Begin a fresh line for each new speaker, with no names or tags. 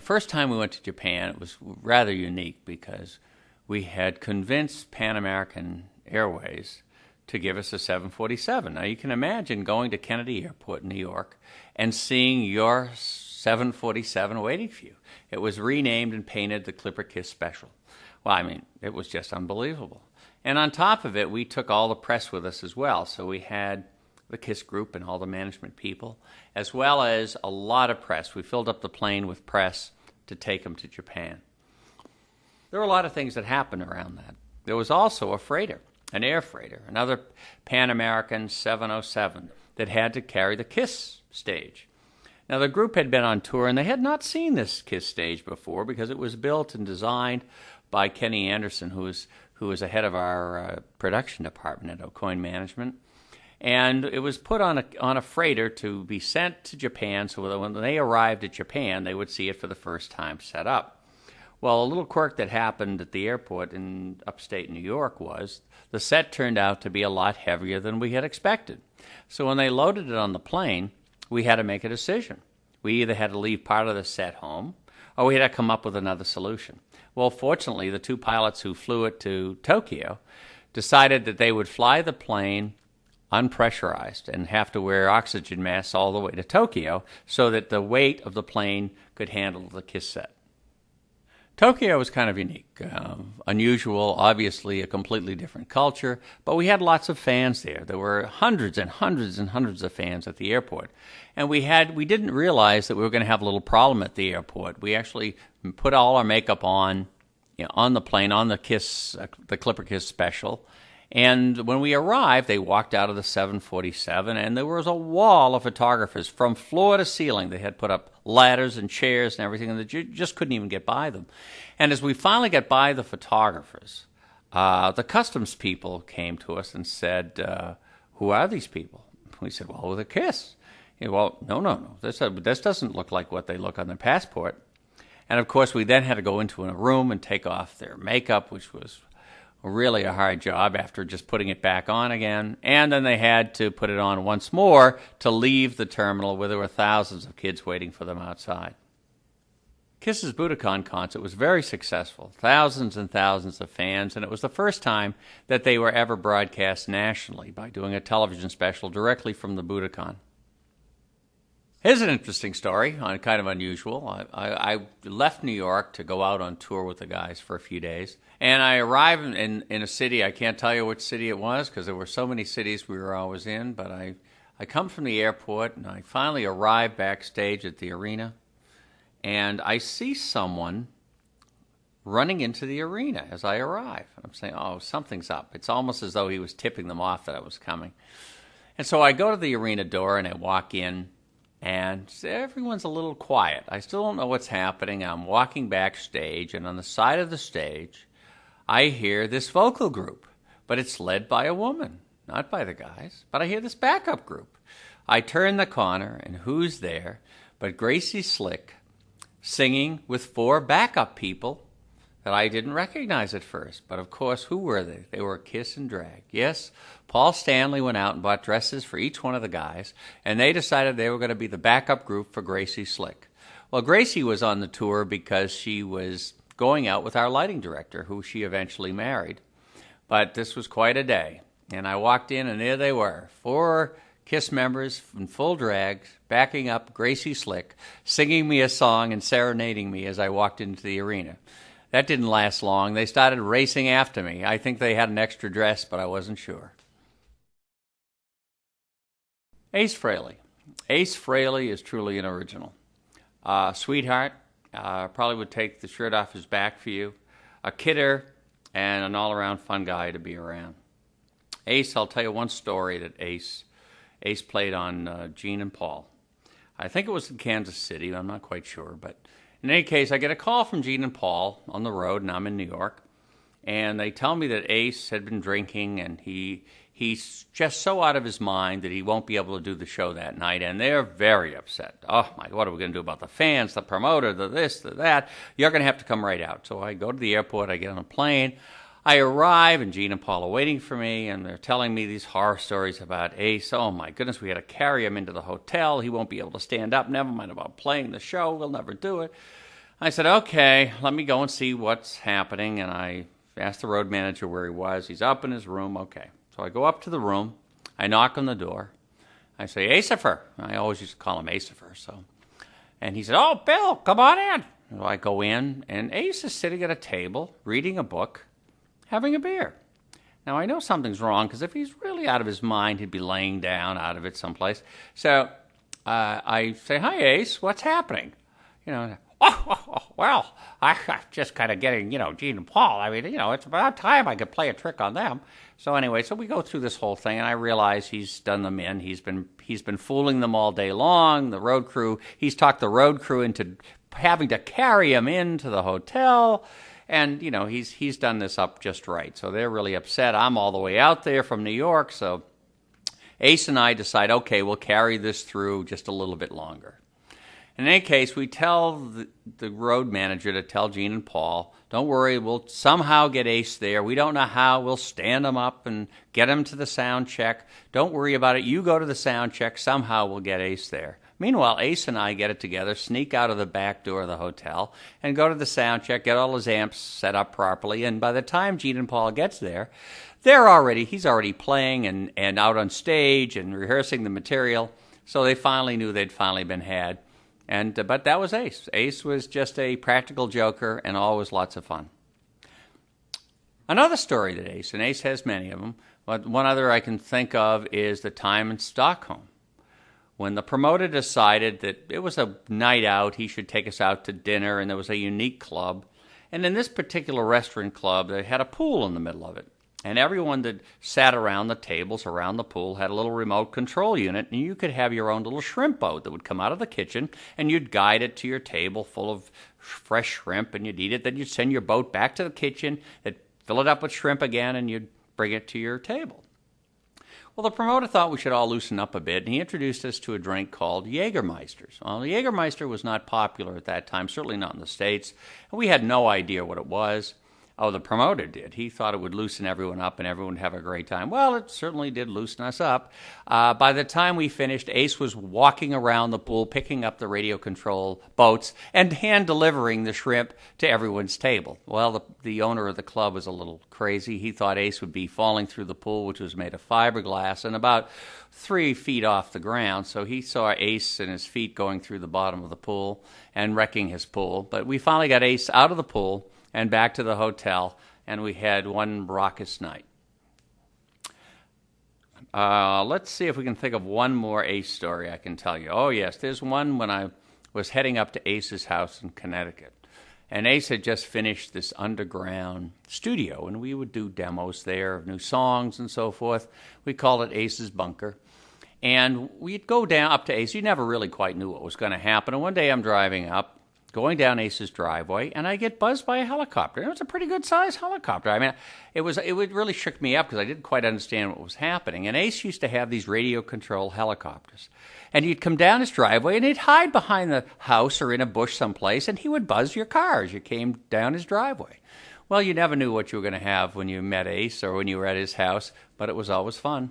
first time we went to Japan, it was rather unique because we had convinced Pan American Airways to give us a 747. Now, you can imagine going to Kennedy Airport in New York and seeing your 747 waiting for you. It was renamed and painted the Clipper Kiss Special. Well, I mean, it was just unbelievable. And on top of it, we took all the press with us as well. So we had the KISS group and all the management people, as well as a lot of press. We filled up the plane with press to take them to Japan. There were a lot of things that happened around that. There was also a freighter, an air freighter, another Pan American 707 that had to carry the KISS stage. Now, the group had been on tour, and they had not seen this KISS stage before because it was built and designed by Kenny Anderson, who was the head of our production department at Aucoin Management. And it was put on a freighter to be sent to Japan so that when they arrived at Japan, they would see it for the first time set up. Well, a little quirk that happened at the airport in upstate New York was the set turned out to be a lot heavier than we had expected. So when they loaded it on the plane, we had to make a decision. We either had to leave part of the set home, or we had to come up with another solution. Well, fortunately, the two pilots who flew it to Tokyo decided that they would fly the plane unpressurized and have to wear oxygen masks all the way to Tokyo so that the weight of the plane could handle the KISS set. Tokyo was kind of unique, unusual, obviously a completely different culture, but we had lots of fans there. There were hundreds and hundreds and hundreds of fans at the airport. And we didn't realize that we were going to have a little problem at the airport. We actually put all our makeup on, on the plane, on the KISS, the Clipper Kiss Special. And when we arrived, they walked out of the 747, and there was a wall of photographers from floor to ceiling. They had put up ladders and chairs and everything, and you just couldn't even get by them. And as we finally got by the photographers, the customs people came to us and said, who are these people? We said, well, with a KISS. Well, no. This doesn't look like what they look on their passport. And, of course, we then had to go into a room and take off their makeup, which was really a hard job after just putting it back on again. And then they had to put it on once more to leave the terminal where there were thousands of kids waiting for them outside. KISS's Budokan concert was very successful, thousands and thousands of fans, and it was the first time that they were ever broadcast nationally by doing a television special directly from the Budokan. Here's an interesting story, kind of unusual. I left New York to go out on tour with the guys for a few days, and I arrived in a city. I can't tell you which city it was because there were so many cities we were always in, but I come from the airport, and I finally arrive backstage at the arena, and I see someone running into the arena as I arrive. I'm saying, oh, something's up. It's almost as though he was tipping them off that I was coming. And so I go to the arena door, and I walk in, and everyone's a little quiet. I still don't know what's happening. I'm walking backstage, and on the side of the stage, I hear this vocal group, but it's led by a woman, not by the guys. But I hear this backup group. I turn the corner, and who's there but Gracie Slick singing with four backup people that I didn't recognize at first. But, of course, who were they? They were KISS and Drag. Yes, Paul Stanley went out and bought dresses for each one of the guys, and they decided they were going to be the backup group for Gracie Slick. Well, Gracie was on the tour because she was going out with our lighting director, who she eventually married. But this was quite a day. And I walked in, and there they were, four KISS members in full drag, backing up Gracie Slick, singing me a song and serenading me as I walked into the arena. That didn't last long. They started racing after me. I think they had an extra dress, but I wasn't sure. Ace Frehley. Ace Frehley is truly an original. Sweetheart, probably would take the shirt off his back for you. A kidder and an all-around fun guy to be around. Ace, I'll tell you one story that Ace played on Gene and Paul. I think it was in Kansas City. I'm not quite sure, but in any case, I get a call from Gene and Paul on the road, and I'm in New York, and they tell me that Ace had been drinking, and he's just so out of his mind that he won't be able to do the show that night, and they're very upset. Oh, my, what are we going to do about the fans, the promoter, the this, the that? You're going to have to come right out. So I go to the airport, I get on a plane, I arrive, and Gene and Paul are waiting for me, and they're telling me these horror stories about Ace. Oh, my goodness, we had to carry him into the hotel. He won't be able to stand up. Never mind about playing the show. We'll never do it. I said, okay, let me go and see what's happening. And I asked the road manager where he was. He's up in his room. Okay. So I go up to the room. I knock on the door. I say, Acifer. I always used to call him Acifer. And he said, oh, Bill, come on in. So I go in, and Ace is sitting at a table, reading a book, having a beer. Now, I know something's wrong, because if he's really out of his mind, he'd be laying down out of it someplace. So I say, hi, Ace, what's happening? Well, I'm just kind of getting, Gene and Paul. I mean, it's about time I could play a trick on them. So anyway, so we go through this whole thing, and I realize he's done them in. He's been fooling them all day long. The road crew, he's talked the road crew into having to carry him into the hotel. And, he's done this up just right. So they're really upset. I'm all the way out there from New York. So Ace and I decide, okay, we'll carry this through just a little bit longer. In any case, we tell the road manager to tell Gene and Paul, don't worry, we'll somehow get Ace there. We don't know how. We'll stand him up and get him to the sound check. Don't worry about it. You go to the sound check. Somehow we'll get Ace there. Meanwhile, Ace and I get it together, sneak out of the back door of the hotel, and go to the sound check, get all his amps set up properly. And by the time Gene and Paul gets there, he's already playing and out on stage and rehearsing the material. So they finally knew they'd finally been had. But that was Ace. Ace was just a practical joker and always lots of fun. Another story that and Ace has many of them, but one other I can think of is the time in Stockholm, when the promoter decided that it was a night out, he should take us out to dinner, and there was a unique club. And in this particular restaurant club, they had a pool in the middle of it. And everyone that sat around the tables around the pool had a little remote control unit, and you could have your own little shrimp boat that would come out of the kitchen, and you'd guide it to your table full of fresh shrimp, and you'd eat it. Then you'd send your boat back to the kitchen, fill it up with shrimp again, and you'd bring it to your table. Well, the promoter thought we should all loosen up a bit, and he introduced us to a drink called Jägermeisters. Well, the Jägermeister was not popular at that time, certainly not in the States, and we had no idea what it was. Oh, the promoter did. He thought it would loosen everyone up and everyone would have a great time. Well, it certainly did loosen us up. By the time we finished, Ace was walking around the pool, picking up the radio control boats and hand-delivering the shrimp to everyone's table. Well, the owner of the club was a little crazy. He thought Ace would be falling through the pool, which was made of fiberglass and about 3 feet off the ground. So he saw Ace and his feet going through the bottom of the pool and wrecking his pool. But we finally got Ace out of the pool and back to the hotel, and we had one raucous night. Let's see if we can think of one more Ace story I can tell you. Oh, yes, there's one when I was heading up to Ace's house in Connecticut. And Ace had just finished this underground studio, and we would do demos there of new songs and so forth. We called it Ace's Bunker. And we'd go down up to Ace. You never really quite knew what was going to happen. And one day I'm driving up, going down Ace's driveway, and I get buzzed by a helicopter. It was a pretty good-sized helicopter. I mean, it really shook me up because I didn't quite understand what was happening. And Ace used to have these radio-control helicopters. And you'd come down his driveway, and he'd hide behind the house or in a bush someplace, and he would buzz your car as you came down his driveway. Well, you never knew what you were going to have when you met Ace or when you were at his house, but it was always fun.